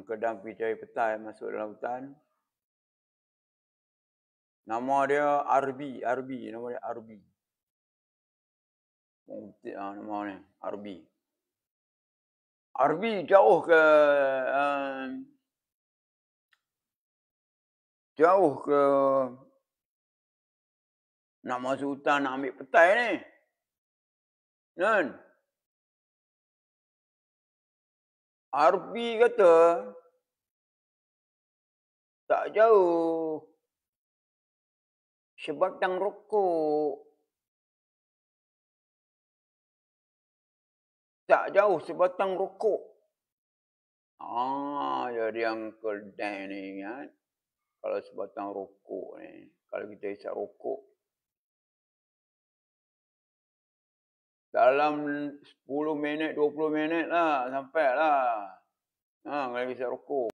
Kedang pergi cari petai masuk dalam hutan. Nama dia Arbi. Nama dia Arbi. Nama ni Arbi. Arbi jauh ke nak masuk hutan nak ambil petai ni. Kan? Arbi kata tak jauh sebatang rokok. Tak jauh sebatang rokok. Jadi Uncle Dan ni kan. Kalau sebatang rokok ni. Kalau kita hisap rokok. Dalam 10 minit, 20 minit lah. Sampai lah. Kalau hisap rokok.